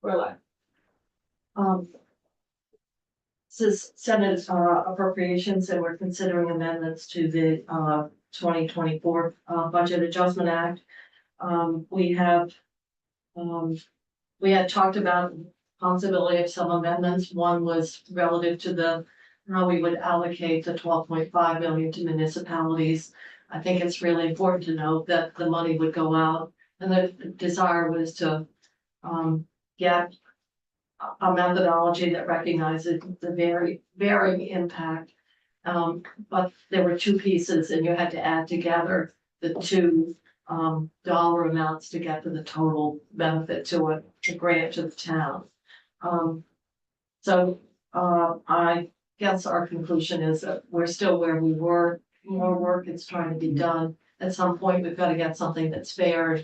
We're live. This is Senate appropriations, and we're considering amendments to the 2024 Budget Adjustment Act. We had talked about possibility of some amendments. One was relative to how we would allocate the 12.5 million to municipalities. I think it's really important to note that the money would go out, and the desire was to get a methodology that recognizes the very varying impact. But there were two pieces, and you had to add together the two dollar amounts to get to the total benefit to grant to the town. I guess our conclusion is that we're still where we were. More work is trying to be done. At some point, we've got to get something that's fair,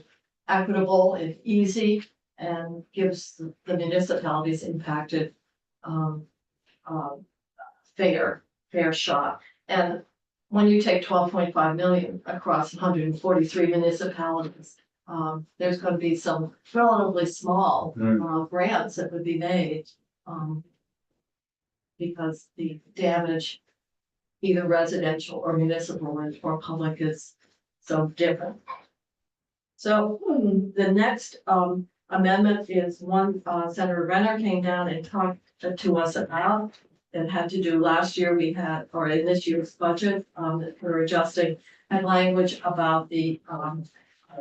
equitable, and easy, and gives the municipalities impacted fair shot. And when you take 12.5 million across 143 municipalities, there's going to be some relatively small grants that would be made because the damage, either residential or municipal or public, is so different. So the next amendment is one Senator Renner came down and talked to us about. It had to do last year. We had, or in this year's budget, for adjusting and language about the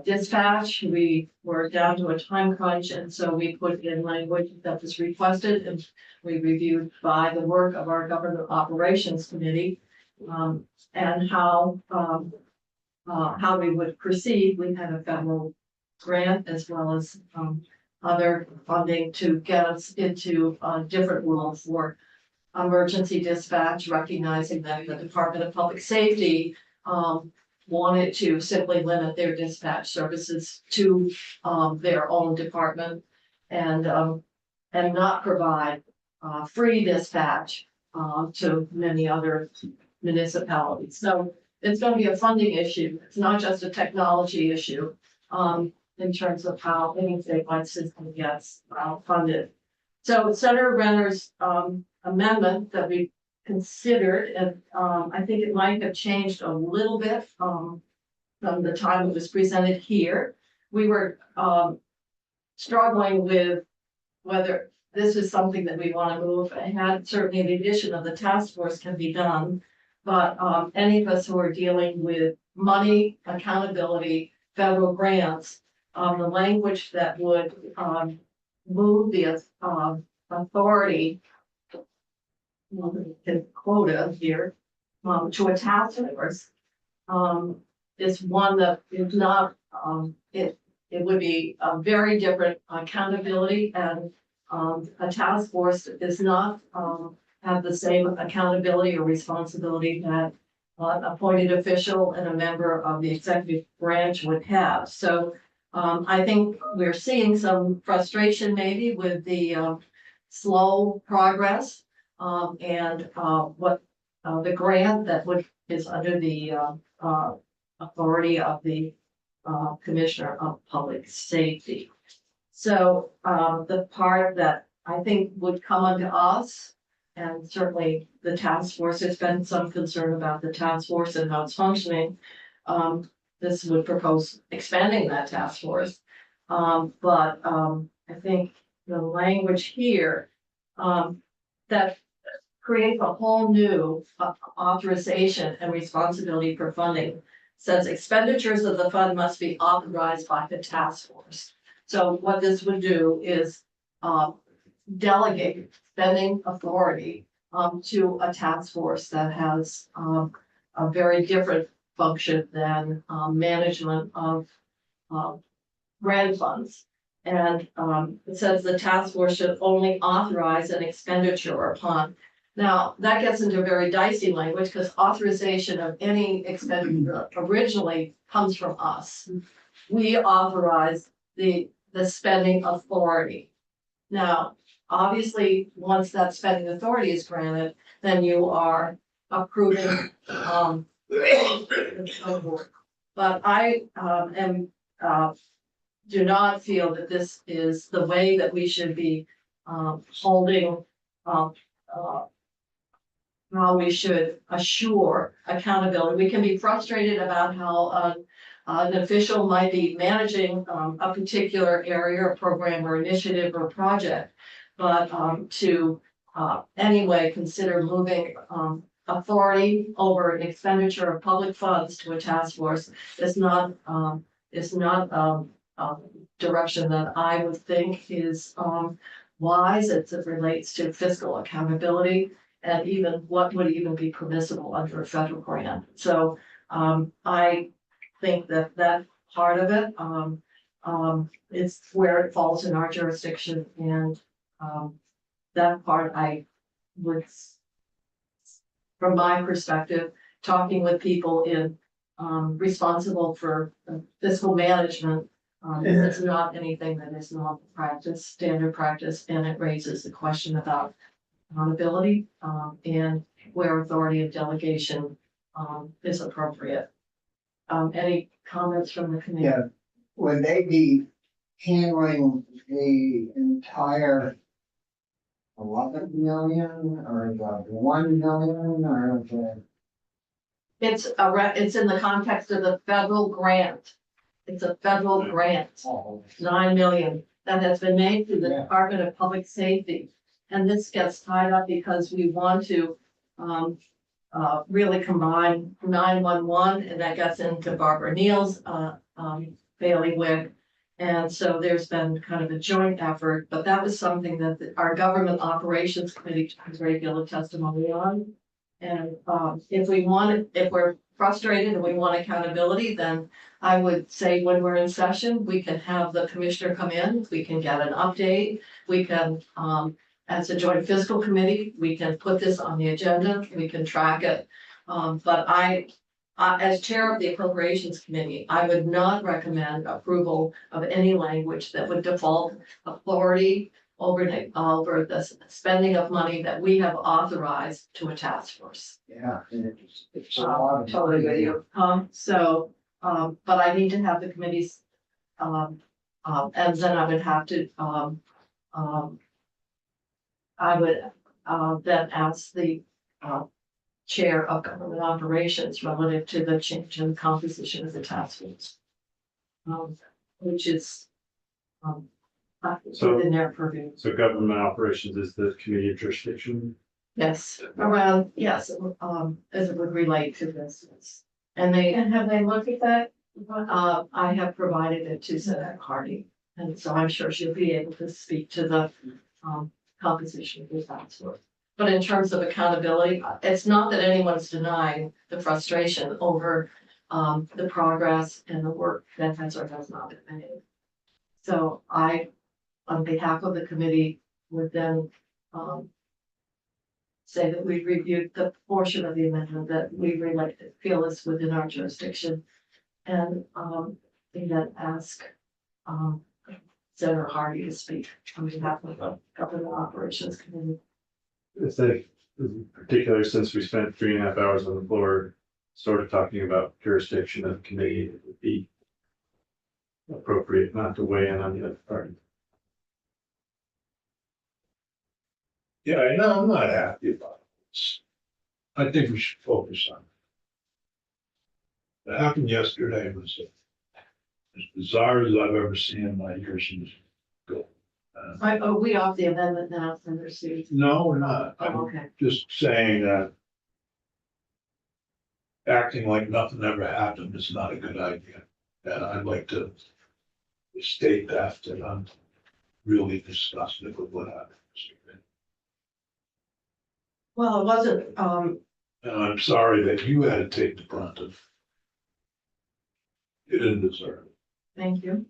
dispatch. We were down to a time crunch, and so we put in language that was requested, and we reviewed by the work of our Government Operations Committee, and how we would proceed. We had a federal grant as well as other funding to get us into different rules for emergency dispatch, recognizing that the Department of Public Safety wanted to simply limit their dispatch services to their own department and not provide free dispatch to many other municipalities. So it's going to be a funding issue. It's not just a technology issue in terms of how any statewide system gets funded. So Senator Renner's amendment that we considered, and I think it might have changed a little bit from the time it was presented here. We were struggling with whether this is something that we want to move ahead. Certainly the addition of the task force can be done, but any of us who are dealing with money, accountability, federal grants, the language that would move the authority, quota here, to a task force, is one that is not, it would be a very different accountability, and a task force does not have the same accountability or responsibility that an appointed official and a member of the executive branch would have. So I think we're seeing some frustration maybe with the slow progress and what the grant that is under the authority of the Commissioner of Public Safety. So the part that I think would come unto us, and certainly the task force, there's been some concern about the task force and how it's functioning. This would propose expanding that task force. But I think the language here that creates a whole new authorization and responsibility for funding says expenditures of the fund must be authorized by the task force. So what this would do is delegate spending authority to a task force that has a very different function than management of grant funds. And it says the task force should only authorize an expenditure upon. Now, that gets into very dicey language because authorization of any expenditure originally comes from us. We authorize the spending authority. Now, obviously, once that spending authority is granted, then you are approving and so forth. But I am do not feel that this is the way that we should be holding how we should assure accountability. We can be frustrated about how an official might be managing a particular area or program or initiative or project. But to anyway consider moving authority over an expenditure of public funds to a task force is not direction that I would think is wise as it relates to fiscal accountability and even what would even be permissible under a federal grant. So I think that that part of it is where it falls in our jurisdiction, and that part I would, from my perspective, talking with people in responsible for fiscal management. It's not anything that is not practice, standard practice, and it raises the question about accountability and where authority of delegation is appropriate. Any comments from the committee? Yeah, would they be handling the entire 11 million or the 1 million or the? It's in the context of the federal grant. It's a federal grant, 9 million, that has been made through the Department of Public Safety. And this gets tied up because we want to really combine 911, and that gets into Barbara Neal's bailiwick. And so there's been kind of a joint effort, but that was something that our Government Operations Committee has regular testimony on. And if we're frustrated and we want accountability, then I would say when we're in session, we can have the commissioner come in, we can get an update, we can, as a joint fiscal committee, we can put this on the agenda, we can track it. But I, as chair of the Appropriations Committee, I would not recommend approval of any language that would default authority over the spending of money that we have authorized to a task force. Yeah, it's a lot of Totally with you. But I need to have the committees, and then I would have to, I would then ask the chair of government operations relative to the change in composition of the task force. Which is within their purview. So government operations is the committee of jurisdiction? Yes, around, yes, as it would relate to this. And have they looked at that? I have provided it to Senator Hardy, and so I'm sure she'll be able to speak to the composition of the task force. But in terms of accountability, it's not that anyone's denying the frustration over the progress and the work that has or has not been made. So I, on behalf of the committee, would then say that we reviewed the portion of the amendment that we feel is within our jurisdiction, and then ask Senator Hardy to speak on behalf of the Government Operations Committee. In particular, since we spent 3.5 hours on the floor, sort of talking about jurisdiction of the committee, it would be appropriate not to weigh in on the other party. Yeah, I know, I'm not happy about this. I think we should focus on it. What happened yesterday was as bizarre as I've ever seen in my years in this school. Are we off the amendment now, Senator Steve? No, we're not. Oh, I'm okay. just saying that acting like nothing ever happened is not a good idea. And I'd like to state that I'm really disgusted with what happened. Well, it wasn't, And I'm sorry that you had to take the brunt of. You didn't deserve it. thank you.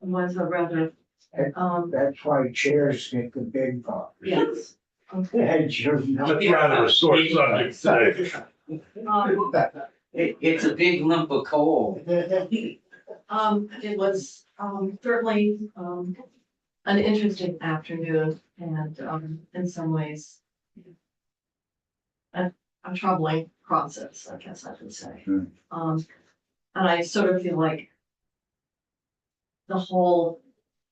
It was a rather, That's why chairs get the big bucks. yes. As you know. That's rather a sore subject today. It's a big lump of coal. It was, certainly, an interesting afternoon and, in some ways, a troubling process, I guess I would say. Hmm. And I sort of feel like the whole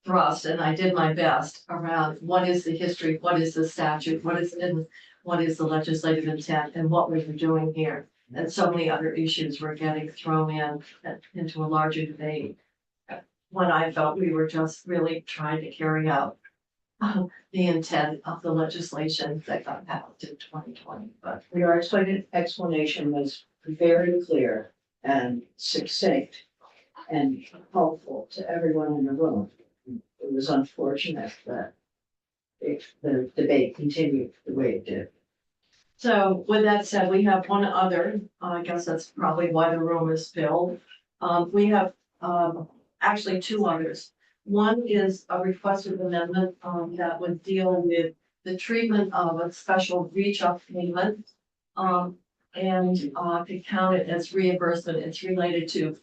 thrust, and I did my best around what is the history, what is the statute, what is the legislative intent, and what we were doing here. And so many other issues were getting thrown into a larger debate. When I felt we were just really trying to carry out the intent of the legislation that got passed in 2020, but. Your explanation was very clear and succinct and helpful to everyone in the room. It was unfortunate that the debate continued the way it did. So with that said, we have one other, I guess that's probably why the room is filled. We have, actually two others. One is a requested amendment, that would deal with the treatment of a special reach up payment. And to count it as reimbursement, it's related to,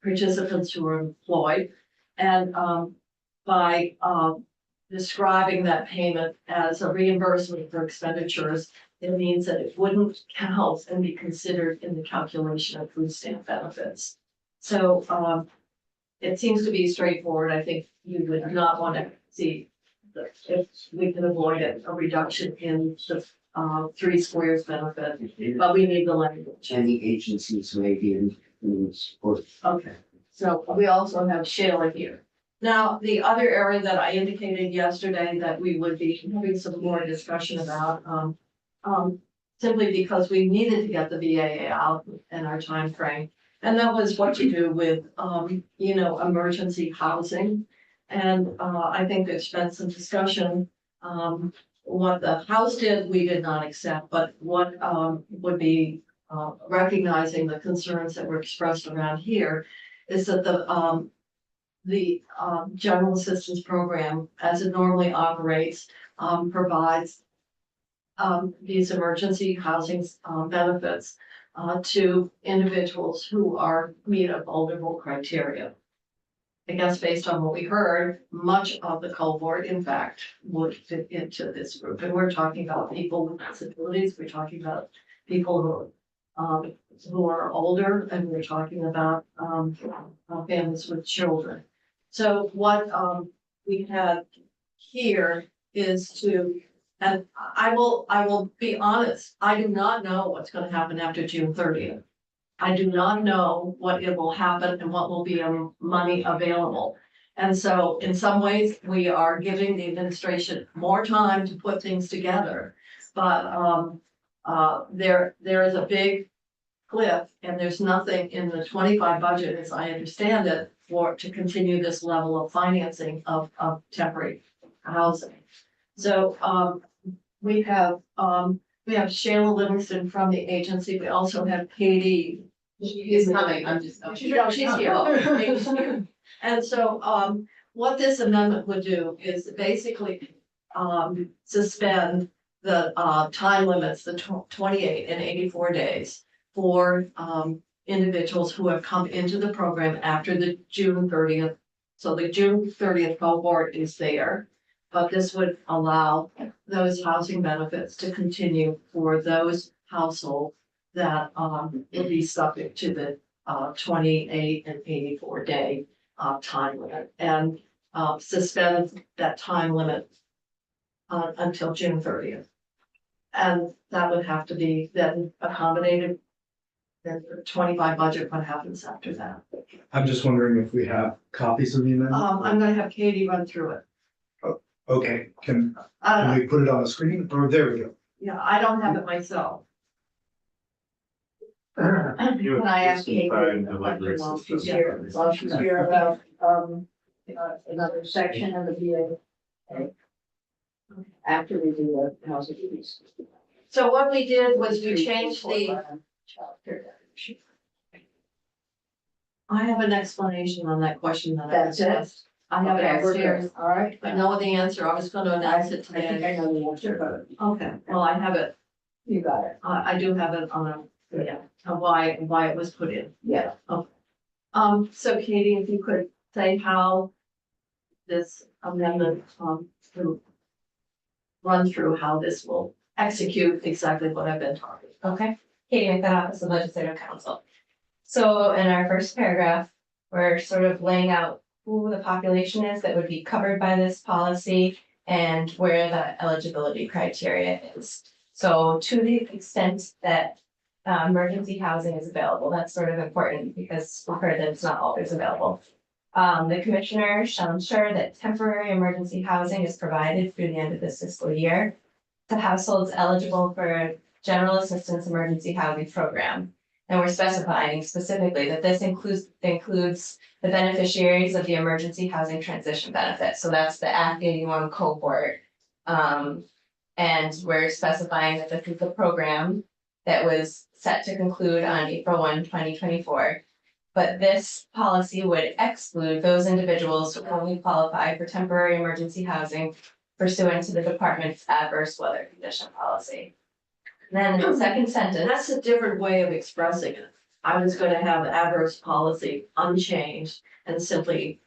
participants who are employed. And, by, describing that payment as a reimbursement for expenditures, it means that it wouldn't count and be considered in the calculation of food stamp benefits. So, it seems to be straightforward. I think you would not want to see if we can avoid it, a reduction in the, three squares benefit, but we need the language. Any agencies may be in support. Okay, so we also have Shayla here. Now, the other area that I indicated yesterday that we would be having some more discussion about, simply because we needed to get the VAA out in our time frame. And that was what to do with, emergency housing. And, I think there's been some discussion, what the House did, we did not accept, but what, would be, recognizing the concerns that were expressed around here is that the general assistance program, as it normally operates, provides these emergency housing benefits to individuals who meet a vulnerable criteria. I guess based on what we heard, much of the cohort, in fact, would fit into this group. And we're talking about people with disabilities, we're talking about people who are older, and we're talking about families with children. So what we had here is to, and I will be honest, I do not know what's going to happen after June 30th. I do not know what it will happen and what will be money available. And so in some ways, we are giving the administration more time to put things together. But there is a big cliff, and there's nothing in the 25 budget, as I understand it, to continue this level of financing of temporary housing. So we have Shayla Livingston from the agency. We also have Katie. She's coming, I'm just. She's here. And so what this amendment would do is basically suspend the time limits, the 28 and 84 days for individuals who have come into the program after the June 30th. So the June 30th cohort is there, but this would allow those housing benefits to continue for those households that would be subject to the 28 and 84 day time limit, and suspend that time limit until June 30th. And that would have to be then accommodated. The 25 budget, what happens after that? I'm just wondering if we have copies of the amendment? I'm gonna have Katie run through it. Okay, can Uh, we put it on the screen? Or there we go. yeah, I don't have it myself. You Can I ask Kate Fine, a delivery question while system. she's here, about, another section of the VA? After we do the housing piece. So what we did was we changed the, I have an explanation on that question that I That's was it? asked. I have it Okay, we're good. upstairs. All right. I know the answer. I was gonna announce it I think I today. know the answer, but Okay, well, I have it. you got it. I do have it on why it was put in. Yeah. So Katie, if you could say how this amendment, will run through how this will execute exactly what I've been talking. Okay, Katie McFadden, Office of Legislative Counsel. So in our first paragraph, we're sort of laying out who the population is that would be covered by this policy and where the eligibility criteria is. So to the extent that emergency housing is available, that's sort of important because we've heard that it's not always available. The commissioner shall ensure that temporary emergency housing is provided through the end of this fiscal year to households eligible for general assistance emergency housing program. And we're specifying specifically that this includes the beneficiaries of the emergency housing transition benefit. So that's the Act 81 cohort. And we're specifying that this is the program that was set to conclude on April 1, 2024. But this policy would exclude those individuals who only qualify for temporary emergency housing pursuant to the department's adverse weather condition policy. Then the second sentence. That's a different way of expressing it. I was gonna have adverse policy unchanged and simply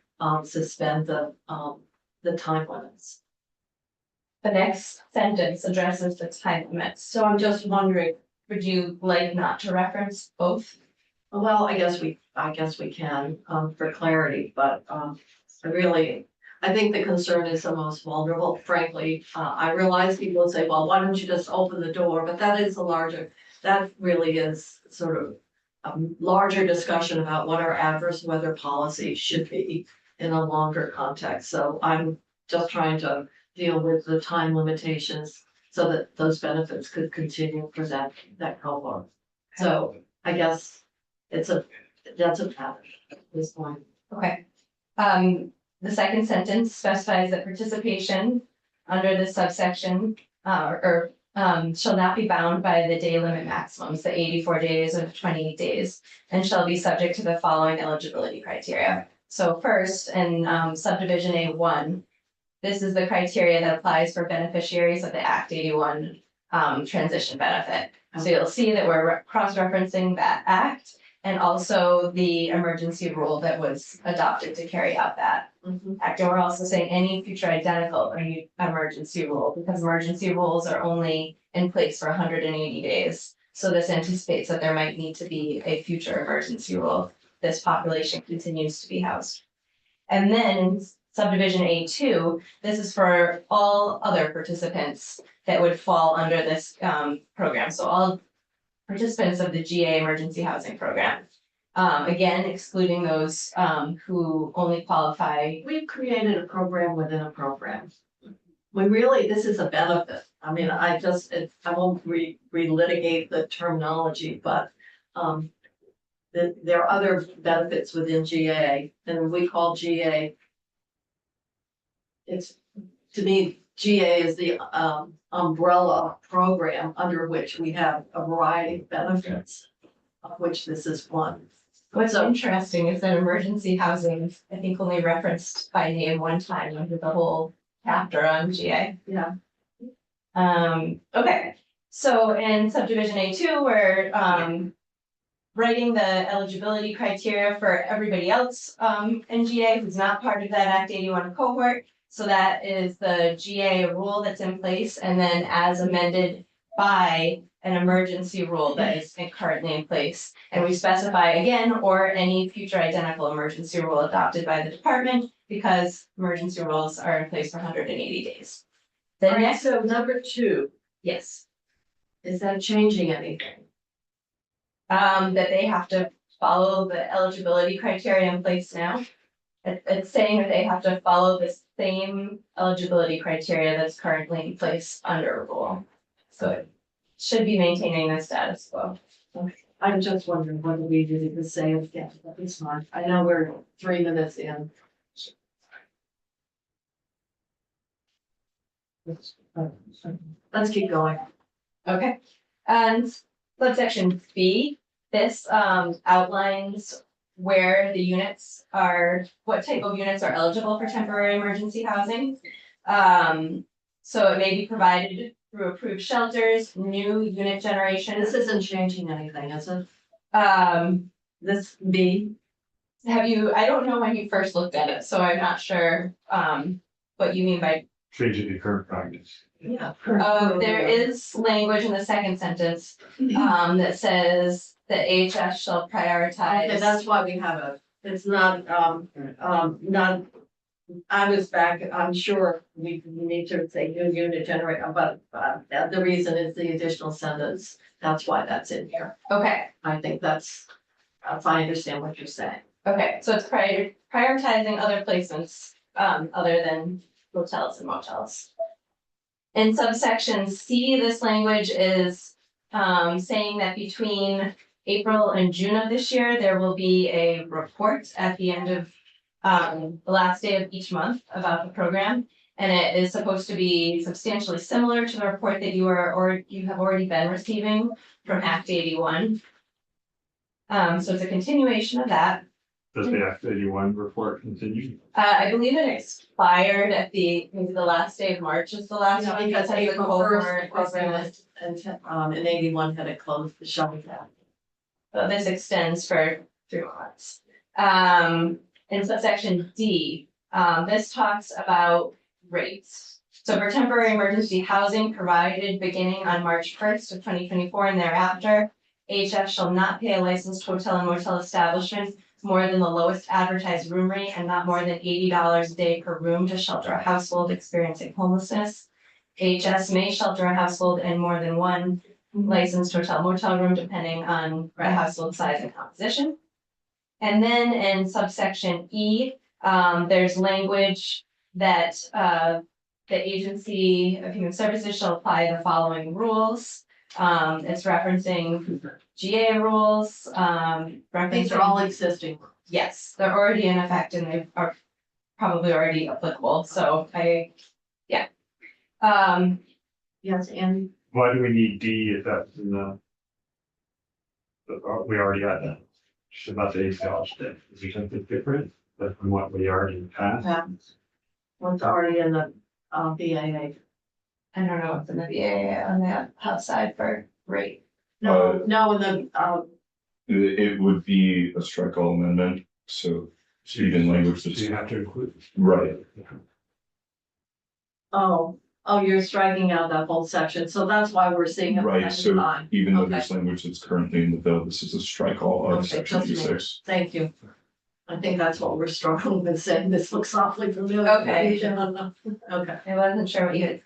suspend the time limits. The next sentence addresses the time limits. So I'm just wondering, Would you like not to reference both? well, I guess we can for clarity, but I think the concern is the most vulnerable, frankly. I realize people would say, well, why don't you just open the door? But that really is sort of a larger discussion about what our adverse weather policy should be in a longer context. So I'm just trying to deal with the time limitations so that those benefits could continue for that cohort. So I guess that's a pattern at this point. Okay. The second sentence specifies that participation under this subsection shall not be bound by the day limit maximums, the 84 days or 28 days, and shall be subject to the following eligibility criteria. So first, in subdivision A1, this is the criteria that applies for beneficiaries of the Act 81 transition benefit. So you'll see that we're cross-referencing that act and also the emergency rule that was adopted to carry out that act. And we're also saying any future identical emergency rule, because emergency rules are only in place for 180 days. So this anticipates that there might need to be a future emergency rule. This population continues to be housed. And then in subdivision A2, this is for all other participants that would fall under this program. So all participants of the GA emergency housing program. Again, excluding those who only qualify. We've created a program within a program. This is a benefit. I mean, I won't relitigate the terminology, but there are other benefits within GA, and we call GA. To me, GA is the umbrella program under which we have a variety of benefits, of which this is one. What's interesting is that emergency housing is, I think, only referenced by name one time under the whole chapter on GA. Yeah. Okay, so in subdivision A2, we're writing the eligibility criteria for everybody else in GA who's not part of that Act 81 cohort. So that is the GA rule that's in place, and then as amended by an emergency rule that is currently in place. And we specify again, or any future identical emergency rule adopted by the department, because emergency rules are in place for 180 days. The All right, next, so number 2, yes, is that changing anything? that they have to follow the eligibility criteria in place now. It's saying that they have to follow the same eligibility criteria that's currently in place under a rule. So it should be maintaining the status quo. I'm just wondering whether we did the same again, but it's not. I know we're 3 minutes in. Let's keep going. Okay, and subsection B, this outlines where the units are, what type of units are eligible for temporary emergency housing. So it may be provided through approved shelters, new unit generation. This isn't changing anything, is it? This B, I don't know when you first looked at it, so I'm not sure what you mean by. Changing the current practice. yeah. There is language in the second sentence that says that AHS shall prioritize. Okay, that's why we have it's not, not, I was back, I'm sure we need to say new unit generator, but, the reason is the additional sentence. That's why that's in here. Okay, I think that's, if I understand what you're saying. okay, so it's prioritizing other placements, other than hotels and motels. In subsection C, this language is, saying that between April and June of this year, there will be a report at the end of the last day of each month about the program. And it is supposed to be substantially similar to the report that you are, or you have already been receiving from Act 81. So it's a continuation of that. Does the Act 81 report continue? I believe it expired at maybe the last day of March is the last one. Because has the April cohort first, the program was- was, and 81 had it closed, the shuttle down. So this extends for 3 months. In subsection D, this talks about rates. So for temporary emergency housing provided beginning on March 1st of 2024 and thereafter, HF shall not pay a licensed hotel and motel establishment more than the lowest advertised room rate and not more than $80 a day per room to shelter a household experiencing homelessness. HS may shelter a household in more than one licensed hotel motel room depending on the household size and composition. And then in subsection E, there's language that the Agency of Human Services shall apply the following rules. It's referencing GA rules, These are referencing, all existing. yes, they're already in effect and they are probably already applicable, so yeah. Yes, and Why do we need D if that's in the? We already had that. Just about the $8 thing. Is there something different than from what we already passed? what's already in the, BAA. I don't know what's in the VA on the outside for rate. No, no, in the, It would be a strike all amendment, so even language So you that's have to include. right. oh, you're striking out that whole section, so that's why we're seeing it. Right, at the so time. even though Okay. there's language that's currently in the bill, this is a strike all of Okay, section just a minute. G6. Thank you. I think that's what we're struggling with, saying this looks awfully familiar. Okay. Okay, I wasn't sure what you had.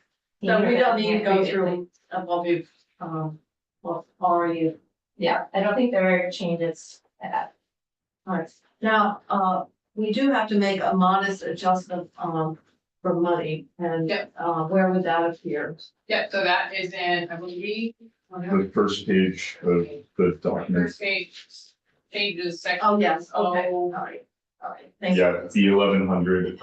so we don't need to go through what we've, what already. Yeah, I don't think there are changes to that. Alright, now, we do have to make a modest adjustment, for money, and, Yep. Where would that appear? Yeah, so that is in, I believe, The first page of the document, first page changes section. Oh, yes, okay, Oh, alright, thank you. yeah, the 1100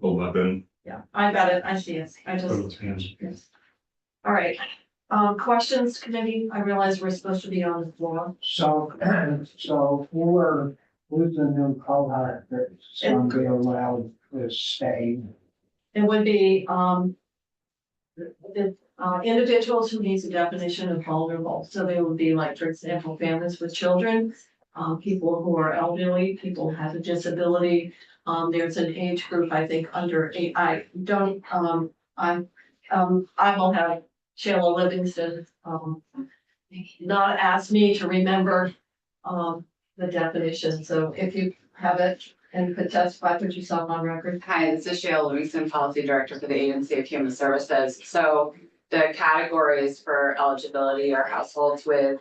11. Yeah, I got it, I see it, I just, yes. Alright, questions, committee, I realize we're supposed to be on the floor. So, who's the new cohort that's gonna be allowed to stay? It would be, the individuals who meet the definition of vulnerable, so they would be like, for example, families with children, people who are elderly, people who have a disability. There's an age group, I think, under 8, I will have Sheila Livingston, not ask me to remember, the definition, so if you have it and could testify, put yourself on record. Hi, this is Sheila Livingston, Policy Director for the Agency of Human Services. So the categories for eligibility are households with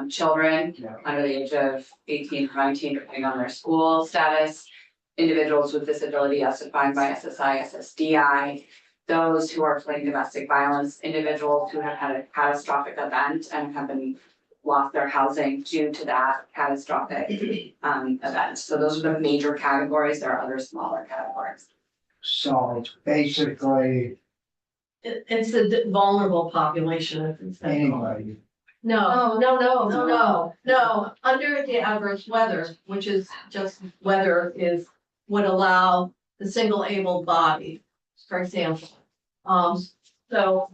children under the age of 18 or 19, depending on their school status, individuals with disability as defined by SSI, SSDI, those who are fleeing domestic violence, individuals who have had a catastrophic event and have been lost their housing due to that catastrophic event. So those are the major categories. There are other smaller categories. So basically, It's the vulnerable population, if it's that. anybody, No, no, under the adverse weather, which is just weather would allow the single able body, for example. So,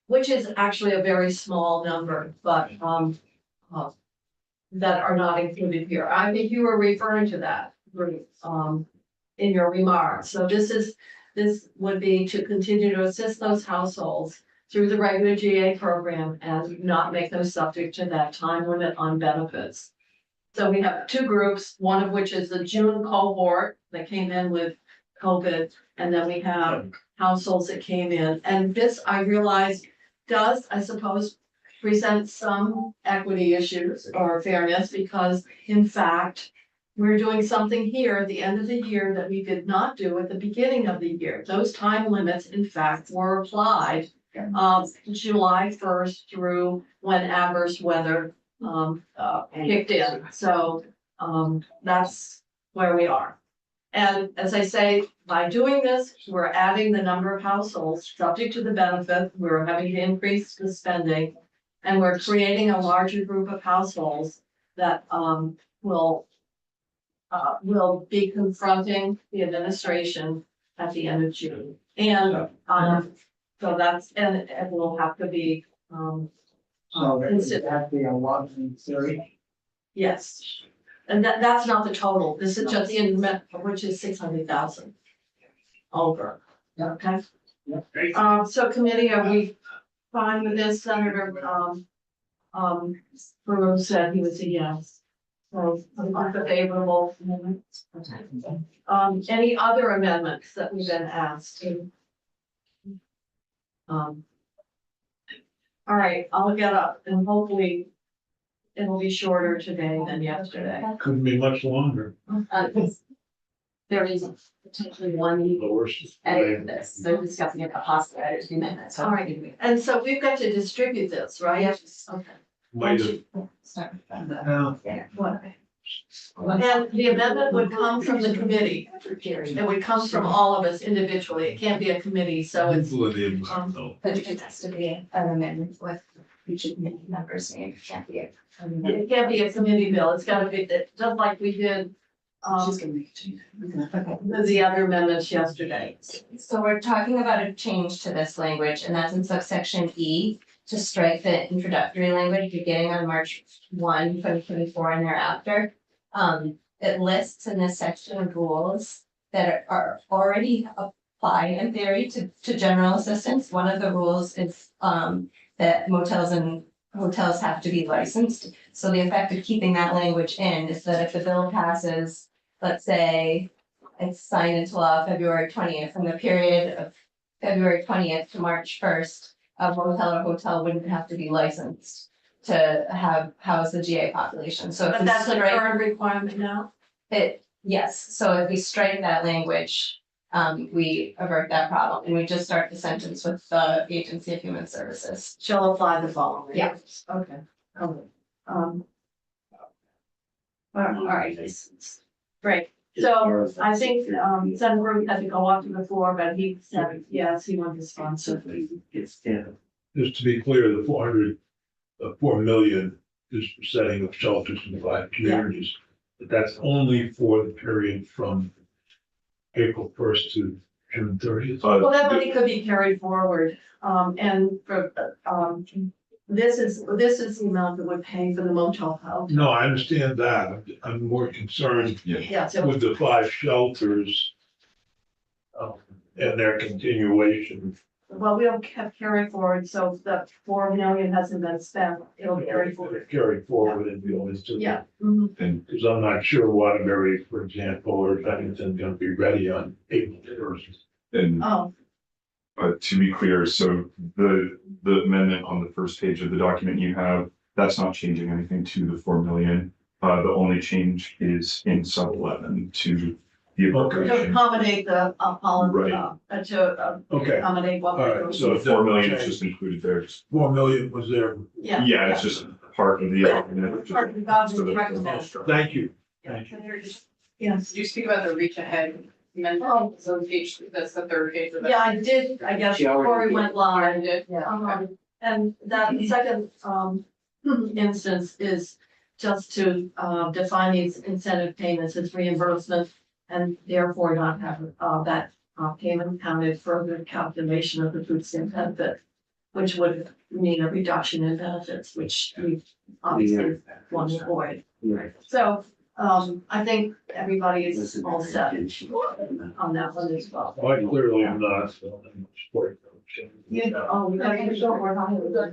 which is actually a very small number, but, that are not included here. I think you were referring to that, in your remarks. So this would be to continue to assist those households through the regular GA program and not make them subject to that time limit on benefits. So we have two groups, one of which is the June cohort that came in with COVID. And then we have households that came in. And this, I realize, does, I suppose, present some equity issues or fairness because in fact, we're doing something here at the end of the year that we did not do at the beginning of the year. Those time limits, in fact, were applied July first through when adverse weather kicked in. So that's where we are. And as I say, by doing this, we're adding the number of households subject to the benefit. We're having to increase the spending. And we're creating a larger group of households that will be confronting the administration at the end of June. And so that's, and it will have to be So that'd be a lot in theory. yes. And that's not the total. This is just the increment, which is 600,000 over. Okay. So committee, are we fine with this? Senator Brewer said he was a yes. So I'm favorable. Any other amendments that we've been asked? All right, I'll get up and hopefully it'll be shorter today than yesterday. Couldn't be much longer. There is potentially one The worst. edit of this, they're discussing it, a possible edit to amendment, so. All right. And so we've got to distribute this, right? Yes. Okay. Might have- Start from the- Now, What? And the amendment would come from the committee. It would come from all of us individually. It can't be a committee, so it's. But It has to be an amendment with each of the members' name, it can't be a. It can't be a committee bill. It's gotta be, just like we did, She's gonna make a change. with the other amendments yesterday. So we're talking about a change to this language, and that's in subsection E, to strike the introductory language beginning on March 1, 2024, and thereafter. It lists in this section of rules that are already applied in theory to general assistance. One of the rules is that motels and hotels have to be licensed. So the effect of keeping that language in is that if the bill passes, let's say it's signed into law February 20th, from the period of February 20th to March 1st, a motel or hotel wouldn't have to be licensed to house the GA population. So if But we that's a strike current requirement now. it, yes, so if we strike that language, we avert that problem, and we just start the sentence with the Agency of Human Services. Shall apply the following. Yeah. Okay. Okay. All right. Great. So I think Senator had to go up to the floor, but he said, yes, he wanted to sponsor. Just to be clear, the 4 million is for setting up shelters in 5 communities. But that's only for the period from April 1st to June 30th. Well, that money could be carried forward, and for, this is the amount that would pay for the motel house. No, I understand that. I'm more concerned Yeah, so, with the 5 shelters and their continuation. well, we'll have carry forward, so if the 4 million hasn't been spent, it'll carry forward. Carry forward and be able to. Yeah. Mhm. And because I'm not sure Waterbury, for example, or Bennington gonna be ready on April 1st. And Oh, to be clear, so the amendment on the first page of the document you have, that's not changing anything to the 4 million. The only change is in sub 11 to the to appropriation. accommodate the, Right. to Okay. accommodate what All we're right, doing. So the 4 million is just included there. 4 million was there. Yeah. Yeah, it's just part of the. Part of the government So the- recommend. Thank you. Yes. Did you speak about the reach ahead amendment? Oh, So page, that's the third page of that. yeah, I did, I guess, She already before we did. went I live. did. Yeah. And that second, instance is just to, define these incentive payments as reimbursement and therefore not have, that, payment counted for the calculation of the food stamp benefit, which would mean a reduction in benefits, which we obviously want to avoid. Right. So, I think everybody is all set on that one as well. I clearly am not, so I'm supporting. You, oh, we gotta get over on it.